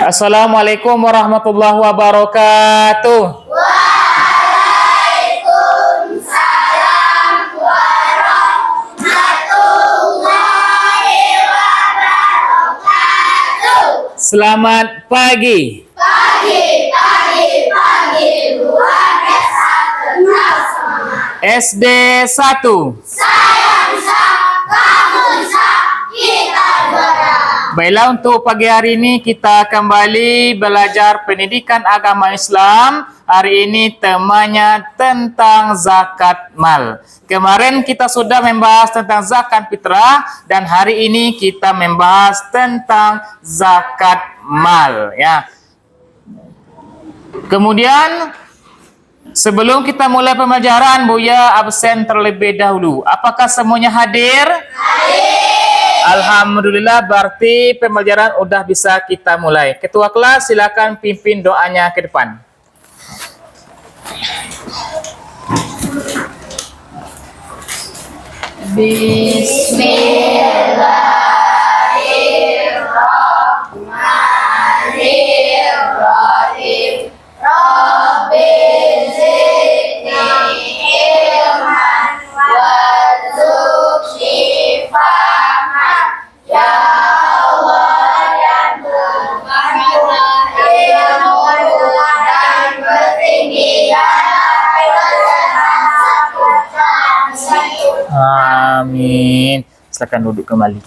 Assalamualaikum warahmatullahi wabarakatuh. Waalaikumsalam warahmatullahi wabarakatuh. Selamat pagi. Pagi luar biasa kenal semangat. SD 1. Sayang sah, kamu sah, kita juara. Baiklah, untuk pagi hari ini kita kembali belajar pendidikan agama Islam. Hari ini temanya tentang zakat mal. Kemarin kita sudah membahas tentang zakat fitrah dan hari ini kita membahas tentang zakat mal, ya. Kemudian sebelum kita mulai pembelajaran, Buya absen terlebih dahulu. Apakah semuanya hadir? Hadir. Alhamdulillah, berarti pembelajaran udah bisa kita mulai. Ketua kelas silakan pimpin doanya ke depan. Bismillahirrahmanirrahim. Rabbi zidni ilman warzuqni fahman. Ya Allah yang bermanfaat ilmu dan ketinggian Amin. Silakan duduk kembali.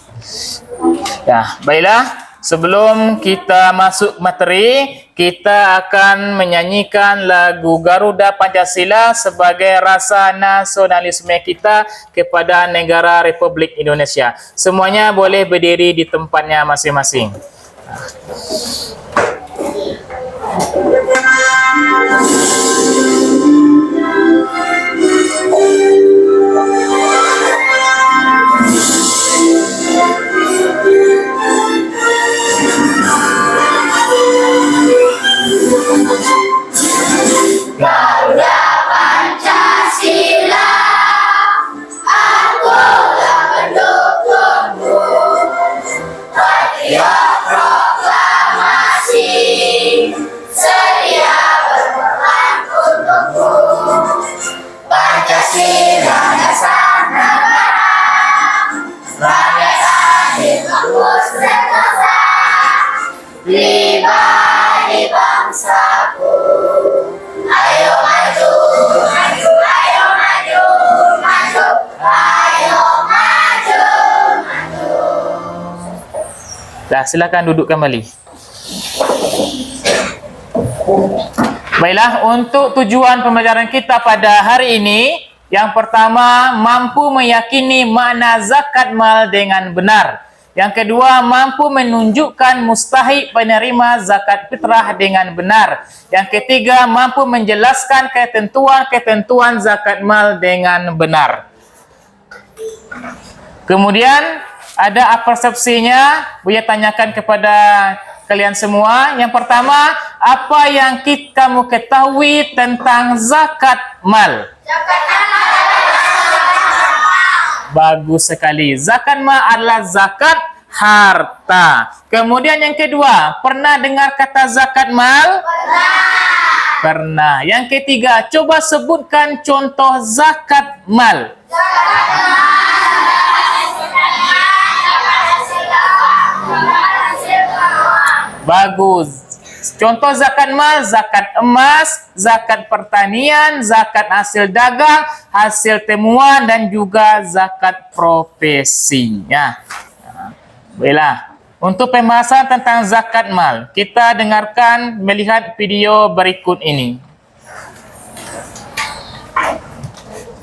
Ya, baiklah. Sebelum kita masuk materi, kita akan menyanyikan lagu Garuda Pancasila sebagai rasa nasionalisme kita kepada negara Republik Indonesia. Semuanya boleh berdiri di tempatnya masing-masing. Garuda Pancasila, akulah pendukungmu. Patriot proklamasi, sedia berperang untukmu. Pancasila dasar negara, rakyat adil makmur sentosa, pribadi bangsaku. Ayo maju, maju, ayo maju, maju, ayo maju, maju. Dah, silakan duduk kembali. Baiklah, untuk tujuan pembelajaran kita pada hari ini, yang pertama, mampu meyakini makna zakat mal dengan benar. Yang kedua, mampu menunjukkan mustahik penerima zakat fitrah dengan benar. Yang ketiga, mampu menjelaskan ketentuan-ketentuan zakat mal dengan benar. Kemudian, ada persepsinya, Buya tanyakan kepada kalian semua. Yang pertama, apa yang kamu ketahui tentang zakat mal? Bagus sekali. Zakat mal adalah zakat harta. Kemudian yang kedua, pernah dengar kata zakat mal? Pernah. Yang ketiga, coba sebutkan contoh zakat mal. Bagus. Contoh zakat mal, zakat emas, zakat pertanian, zakat hasil dagang, hasil temuan, dan juga zakat profesi. Ya. Baiklah. Untuk pembahasan tentang zakat mal, kita dengarkan melihat video berikut ini.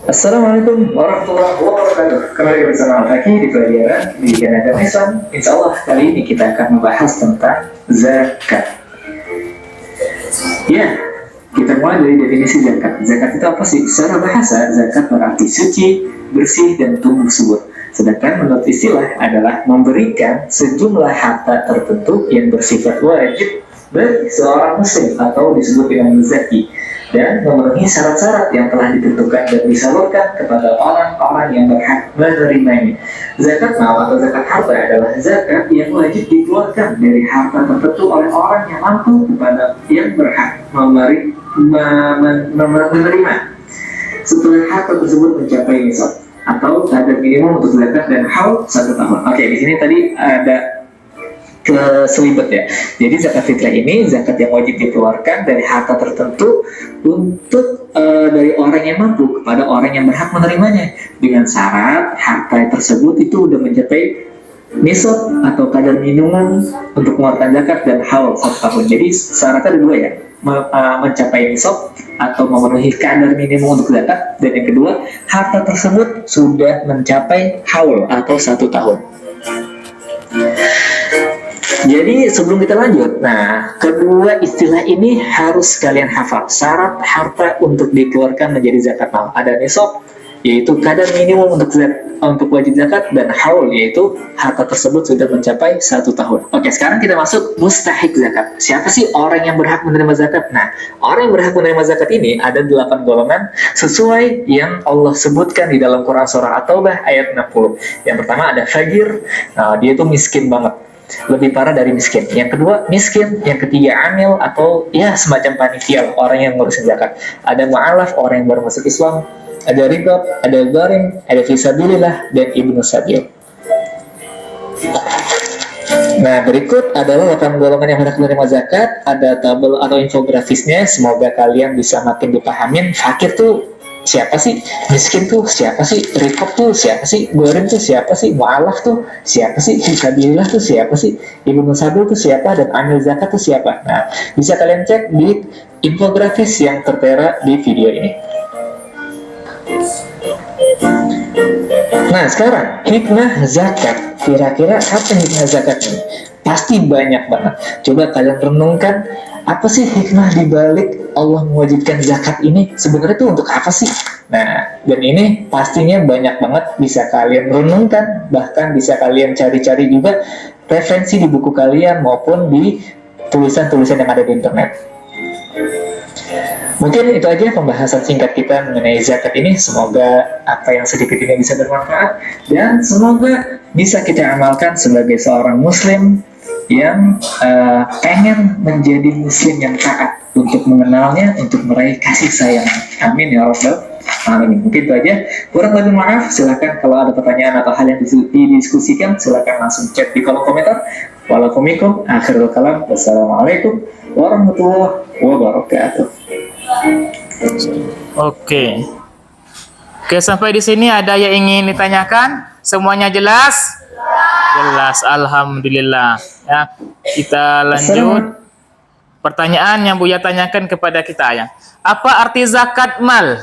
Assalamualaikum warahmatullahi wabarakatuh. Kembali bersama Al-Fakih di pelajaran pendidikan agama Islam. Insya Allah kali ini kita akan membahas tentang zakat. Ya, kita mulai dari definisi zakat. Zakat itu apa sih? Secara bahasa, zakat berarti suci, bersih, dan tumbuh subur. Sedangkan menurut istilah adalah memberikan sejumlah harta tertentu yang bersifat wajib bagi seorang muslim atau disebut dengan zaki. dan memenuhi syarat-syarat yang telah ditentukan dan disalurkan kepada orang-orang yang berhak menerimanya. Zakat mal atau zakat harta adalah zakat yang wajib dikeluarkan dari harta tertentu oleh orang yang mampu kepada yang berhak menerima setelah harta tersebut mencapai nisab atau kadar minimum untuk zakat dan haul 1 tahun. Oke, di sini tadi ada keselibet ya. Jadi zakat fitrah ini zakat yang wajib dikeluarkan dari harta tertentu untuk dari orang yang mampu kepada orang yang berhak menerimanya dengan syarat harta tersebut itu udah mencapai nisab atau kadar minimum untuk mengeluarkan zakat dan haul 1 tahun. Jadi syaratnya ada 2 ya, mencapai nisab atau memenuhi kadar minimum untuk zakat, dan yang kedua harta tersebut sudah mencapai haul atau 1 tahun. Jadi sebelum kita lanjut, nah kedua istilah ini harus kalian hafal. Syarat harta untuk dikeluarkan menjadi zakat mal ada nisab, yaitu kadar minimum untuk wajib zakat, dan haul, yaitu harta tersebut sudah mencapai 1 tahun. Oke, sekarang kita masuk mustahik zakat. Siapa sih orang yang berhak menerima zakat? Nah, orang yang berhak menerima zakat ini ada 8 golongan sesuai yang Allah sebutkan di dalam Quran surah At-Taubah ayat 60. Yang pertama ada faqir, nah, dia itu miskin banget, lebih parah dari miskin. Yang kedua miskin, yang ketiga amil atau ya semacam panitia, orang yang ngurusin zakat. Ada mu'alaf, orang yang baru masuk Islam. Ada rikab, ada gharim, ada fisabilillah, dan ibnu sabil. Nah, berikut adalah 8 golongan yang berhak menerima zakat. Ada tabel atau infografisnya, semoga kalian bisa makin dipahamin. Fakir tuh siapa sih? Miskin tuh siapa sih? Rikab tuh siapa sih? Gharim tuh siapa sih? Mu'alaf tuh siapa sih? Fisabilillah tuh siapa sih? Ibnu sabil tuh siapa? Dan amil zakat tuh siapa? Nah, bisa kalian cek di infografis yang tertera di video ini. Nah, sekarang hikmah zakat. Kira-kira apa hikmah zakat ini? Pasti banyak banget. Coba kalian renungkan, apa sih hikmah dibalik Allah mewajibkan zakat ini? Sebenarnya itu untuk apa sih? Nah, dan ini pastinya banyak banget, bisa kalian renungkan, bahkan bisa kalian cari-cari juga referensi di buku kalian maupun di tulisan-tulisan yang ada di internet. Mungkin itu aja pembahasan singkat kita mengenai zakat ini. Semoga apa yang sedikit ini bisa bermanfaat, dan semoga bisa kita amalkan sebagai seorang muslim yang pengen menjadi muslim yang taat, untuk mengenalnya, untuk meraih kasih sayang. Amin ya rabbal alamin. Mungkin itu aja, kurang lebih maaf. Silakan kalau ada pertanyaan atau hal yang didiskusikan, silakan langsung chat di kolom komentar. Waalaikumsalam akhirul kalam. Wassalamualaikum warahmatullahi wabarakatuh. Oke. Oke, sampai di sini ada yang ingin ditanyakan? Semuanya jelas? Jelas, alhamdulillah. Ya, kita lanjut. Pertanyaan yang Buya tanyakan kepada kita ya. Apa arti zakat mal?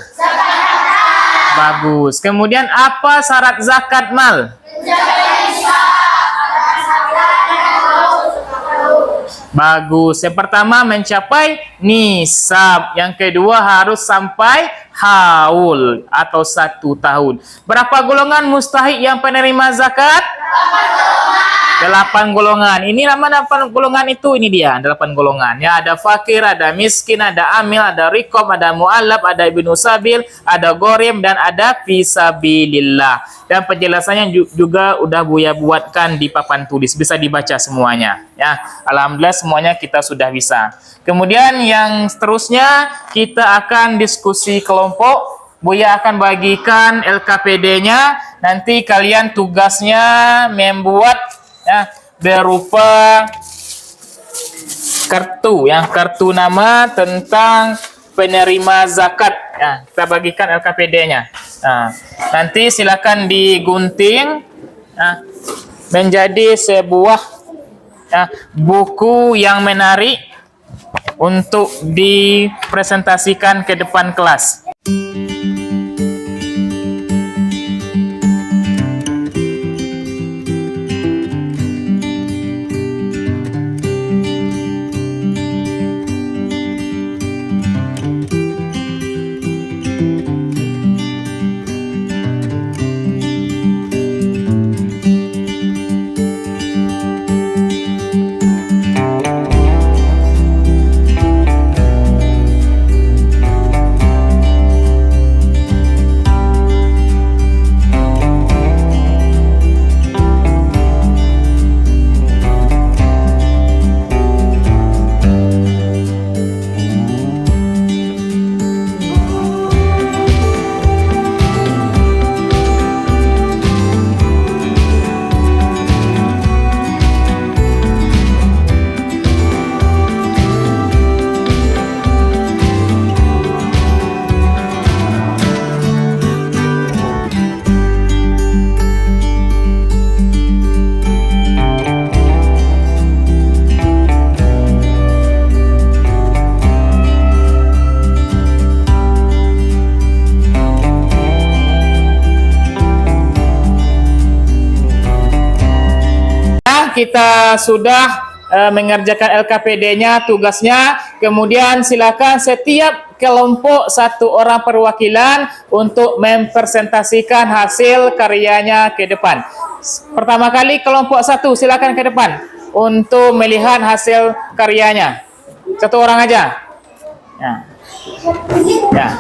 Bagus. Kemudian apa syarat zakat mal? Bagus. Yang pertama mencapai nisab. Yang kedua harus sampai haul atau 1 tahun. Berapa golongan mustahik yang penerima zakat? 8 golongan. Ini nama 8 golongan itu, ini dia 8 golongan. Ya, ada fakir, ada miskin, ada amil, ada rikob, ada mu'alab, ada ibnu sabil, ada gharim, dan ada fisabilillah. Dan penjelasannya juga udah Buya buatkan di papan tulis, bisa dibaca semuanya. Ya, alhamdulillah semuanya kita sudah bisa. Kemudian yang seterusnya kita akan diskusi kelompok. Buya akan bagikan LKPD-nya. Nanti kalian tugasnya membuat ya, berupa kartu, ya, kartu nama tentang penerima zakat. Ya, kita bagikan LKPD-nya. Nah, nanti silakan digunting ya, menjadi sebuah ya, buku yang menarik untuk dipresentasikan ke depan kelas. kita sudah mengerjakan LKPD-nya, tugasnya. Kemudian silakan setiap kelompok satu orang perwakilan untuk mempresentasikan hasil karyanya ke depan. Pertama kali kelompok satu silakan ke depan untuk melihat hasil karyanya. Satu orang aja. Ya. Ya.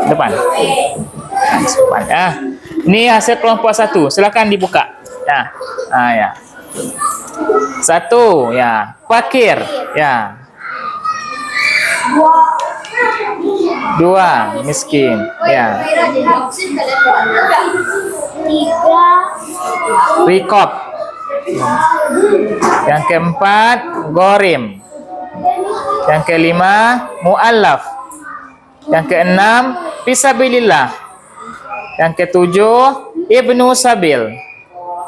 Depan. Depan ya. Ini hasil kelompok satu. Silakan dibuka. Ya. Ya. Satu, ya, fakir, ya. Dua, miskin, ya. Rikop. Yang keempat, gorim. Yang kelima, mu'allaf. Yang keenam, fisabilillah. Yang ketujuh, ibnu sabil.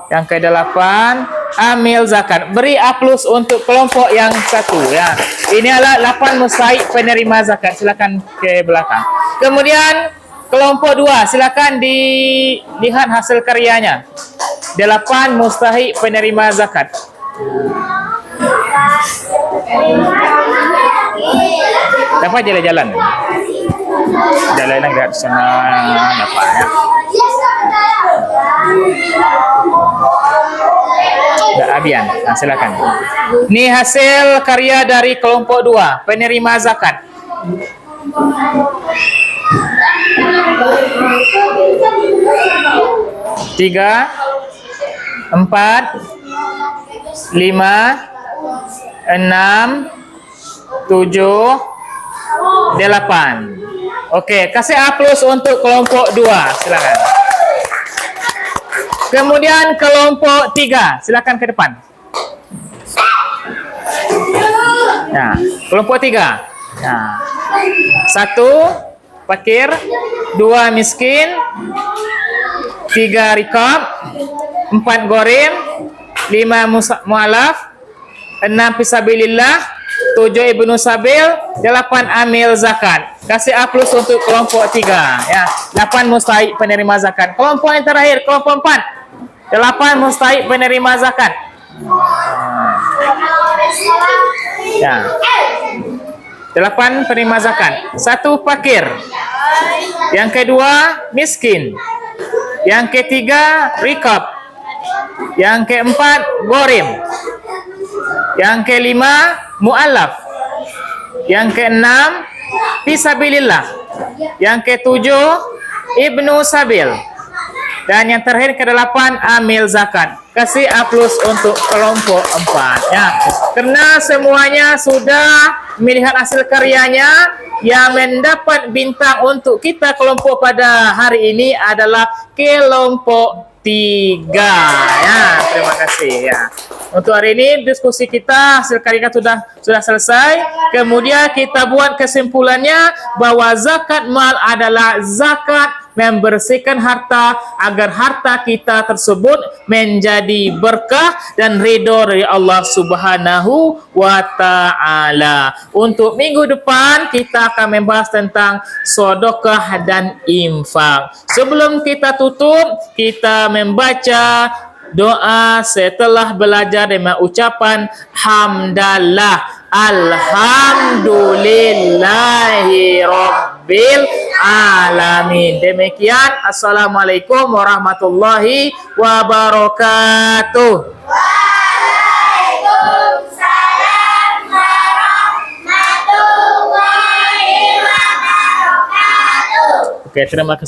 Yang kedelapan, amil zakat. Beri aplaus untuk kelompok yang satu ya. Ini adalah 8 mustahik penerima zakat. Silakan ke belakang. Kemudian kelompok 2 silakan dilihat hasil karyanya. 8 mustahik penerima zakat. Dapat jalan-jalan. Jalan-jalan dekat sana dapat ya. Abian, nah, silakan. Ini hasil karya dari kelompok 2 penerima zakat. Tiga, 4, 5, 6, 7, 8. Oke, kasih aplaus untuk kelompok 2. Silakan. Kemudian kelompok 3, silakan ke depan. Nah, kelompok 3. Nah, 1 fakir, 2 miskin, 3 rikab, 4 gorim, 5 mu'alaf, 6 fisabilillah, 7 ibnu sabil, 8 amil zakat. Kasih aplaus untuk kelompok 3 ya. 8 mustahik penerima zakat. Kelompok yang terakhir, kelompok 4. 8 mustahik penerima zakat. Ya. 8 penerima zakat. 1 fakir. Yang kedua miskin. Yang ketiga rikab. Yang keempat gorim. Yang kelima mu'allaf. Yang keenam fisabilillah. Yang ketujuh ibnu sabil. Dan yang terakhir ke-8 amil zakat. Kasih aplaus untuk kelompok 4 ya. Karena semuanya sudah melihat hasil karyanya, yang mendapat bintang untuk kita kelompok pada hari ini adalah kelompok 3 ya. Terima kasih ya. Untuk hari ini diskusi kita hasil karya sudah selesai. Kemudian kita buat kesimpulannya bahwa zakat mal adalah zakat membersihkan harta agar harta kita tersebut menjadi berkah dan ridho dari Allah Subhanahu wa taala. Untuk minggu depan kita akan membahas tentang sedekah dan infak. Sebelum kita tutup, kita membaca doa setelah belajar dengan ucapan hamdalah. Alhamdulillahi Rabbil Alamin. Demikian, assalamualaikum warahmatullahi wabarakatuh. Waalaikumsalam warahmatullahi wabarakatuh. Oke, terima kasih.